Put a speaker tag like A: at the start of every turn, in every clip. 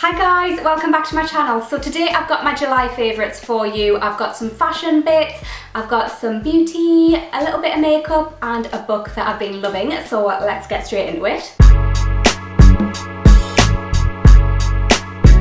A: Hi guys, welcome back to my channel. So today I've got my July favourites for you. I've got some fashion bits, I've got some beauty, a little bit of makeup and a book that I've been loving. So let's get straight into it.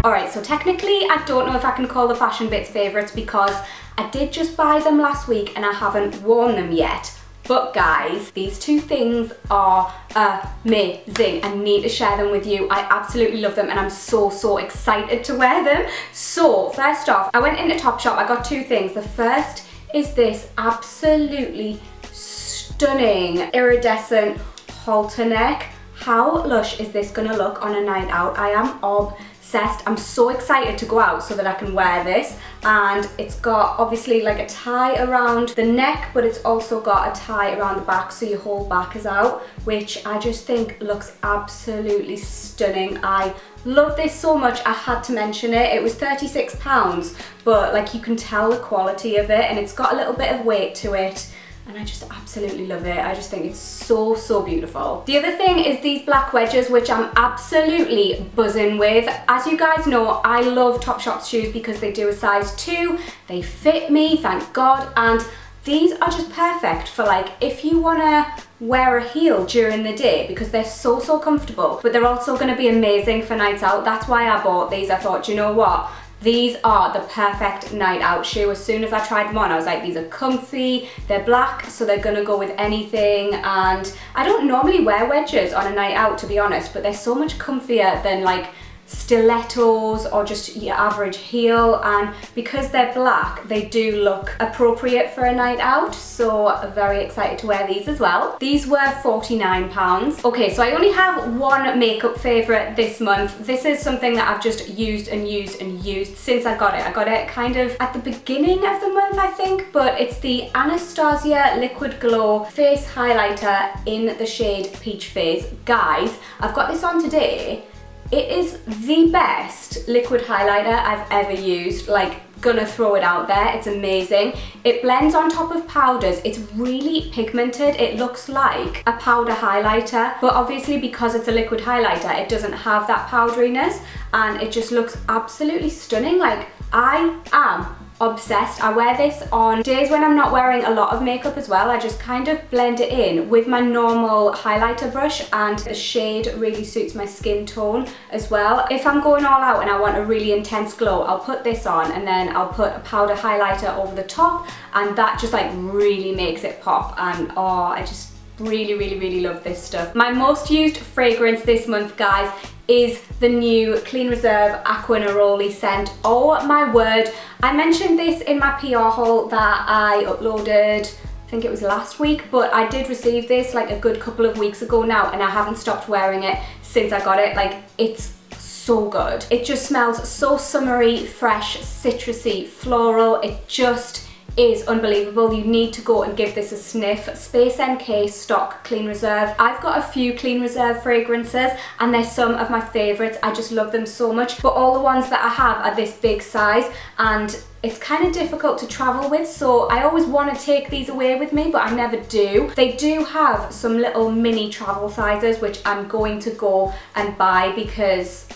A: Alright, so technically I don't know if I can call the fashion bits favourites because I did just buy them last week and I haven't worn them yet. But guys, these two things are amazing. I need to share them with you. I absolutely love them and I'm so excited to wear them. So first off, I went into Topshop. I got two things. The first is this absolutely stunning iridescent halter neck. How lush is this gonna look on a night out? I am obsessed. I'm so excited to go out so that I can wear this, and it's got obviously like a tie around the neck, but it's also got a tie around the back so your whole back is out, which I just think looks absolutely stunning. I love this so much. I had to mention it. It was £36, but like you can tell the quality of it and it's got a little bit of weight to it. And I just absolutely love it. I just think it's so beautiful. The other thing is these black wedges, which I'm absolutely buzzing with. As you guys know, I love Topshop shoes because they do a size 2. They fit me, thank God. And these are just perfect for like if you wanna wear a heel during the day because they're so comfortable, but they're also gonna be amazing for nights out. That's why I bought these. I thought, you know what? These are the perfect night out shoe. As soon as I tried them on, I was like, these are comfy, they're black, so they're gonna go with anything. And I don't normally wear wedges on a night out, to be honest, but they're so much comfier than like stilettos or just your average heel, and because they're black they do look appropriate for a night out, so very excited to wear these as well. These were £49. Okay, so I only have one makeup favourite this month. This is something that I've just used since I got it. I got it kind of at the beginning of the month, I think, but it's the Anastasia Liquid Glow Face Highlighter in the shade Peach Fizz. Guys, I've got this on today. It is the best liquid highlighter I've ever used, like gonna throw it out there. It's amazing. It blends on top of powders. It's really pigmented. It looks like a powder highlighter, but obviously because it's a liquid highlighter, it doesn't have that powderiness and it just looks absolutely stunning. Like, I am obsessed. I wear this on days when I'm not wearing a lot of makeup as well. I just kind of blend it in with my normal highlighter brush, and the shade really suits my skin tone as well. If I'm going all out and I want a really intense glow, I'll put this on and then I'll put a powder highlighter over the top, and that just like really makes it pop. And oh, I just really love this stuff. My most used fragrance this month, guys, is the new Clean Reserve Aqua Neroli scent. Oh my word. I mentioned this in my PR haul that I uploaded, I think it was last week, but I did receive this like a good couple of weeks ago now and I haven't stopped wearing it since I got it. Like, it's so good. It just smells so summery, fresh, citrusy, floral. It just is unbelievable. You need to go and give this a sniff. Space NK stock Clean Reserve. I've got a few Clean Reserve fragrances and they're some of my favourites. I just love them so much, but all the ones that I have are this big size and it's kind of difficult to travel with, so I always want to take these away with me, but I never do. They do have some little mini travel sizes which I'm going to go and buy because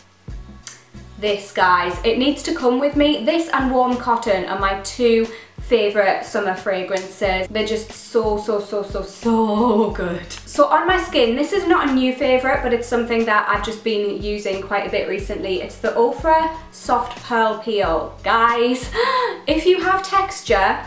A: this, guys, it needs to come with me. This and Warm Cotton are my two favourite summer fragrances. They're just so good. So on my skin, this is not a new favourite, but it's something that I've just been using quite a bit recently. It's the OFRA Soft Pearl Peel. Guys, if you have texture,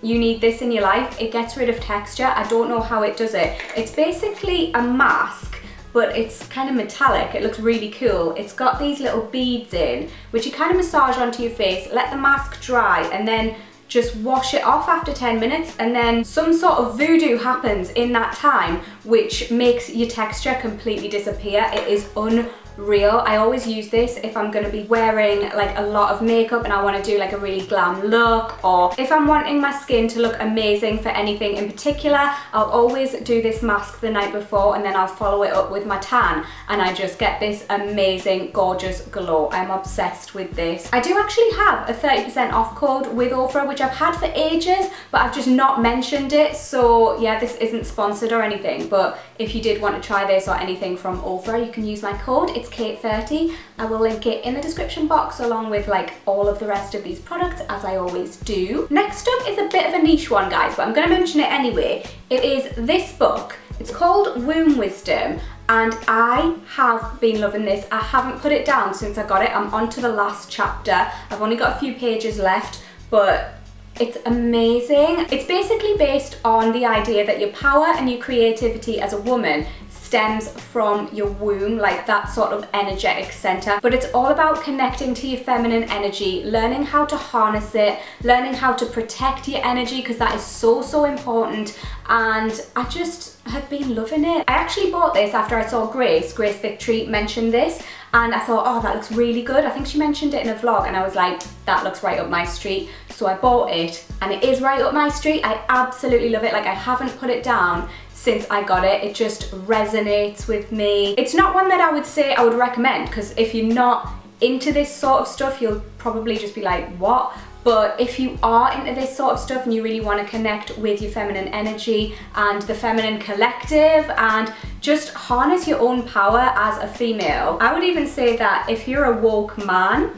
A: you need this in your life. It gets rid of texture. I don't know how it does it. It's basically a mask, but it's kind of metallic. It looks really cool. It's got these little beads in, which you kind of massage onto your face, let the mask dry, and then just wash it off after 10 minutes, and then some sort of voodoo happens in that time which makes your texture completely disappear. It is unreal. I always use this if I'm going to be wearing like a lot of makeup and I want to do like a really glam look, or if I'm wanting my skin to look amazing for anything in particular. I'll always do this mask the night before and then I'll follow it up with my tan and I just get this amazing gorgeous glow. I'm obsessed with this. I do actually have a 30% off code with OFRA, which I've had for ages, but I've just not mentioned it. So yeah, this isn't sponsored or anything, but if you did want to try this or anything from OFRA, you can use my code. It's Kate30. I will link it in the description box along with like all of the rest of these products, as I always do. Next up is a bit of a niche one, guys, but I'm going to mention it anyway. It is this book. It's called Womb Wisdom, and I have been loving this. I haven't put it down since I got it. I'm on to the last chapter. I've only got a few pages left, but it's amazing. It's basically based on the idea that your power and your creativity as a woman stems from your womb, like that sort of energetic center. But it's all about connecting to your feminine energy, learning how to harness it, learning how to protect your energy, because that is so important. And I just have been loving it. I actually bought this after I saw Grace Victory mention this, and I thought, oh, that looks really good. I think she mentioned it in a vlog, and I was like, that looks right up my street. So I bought it, and it is right up my street. I absolutely love it. Like, I haven't put it down since I got it. It just resonates with me. It's not one that I would say I would recommend, because if you're not into this sort of stuff, you'll probably just be like, what? But if you are into this sort of stuff and you really want to connect with your feminine energy and the feminine collective and just harness your own power as a female, I would even say that if you're a woke man,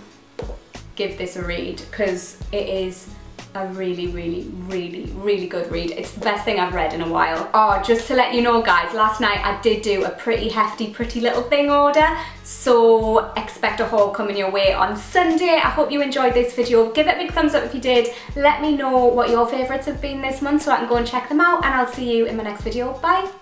A: give this a read, because it is a really good read. It's the best thing I've read in a while. Oh, just to let you know, guys, last night I did do a pretty hefty Pretty Little Thing order, so expect a haul coming your way on Sunday. I hope you enjoyed this video. Give it a big thumbs up if you did. Let me know what your favourites have been this month so I can go and check them out, and I'll see you in my next video. Bye!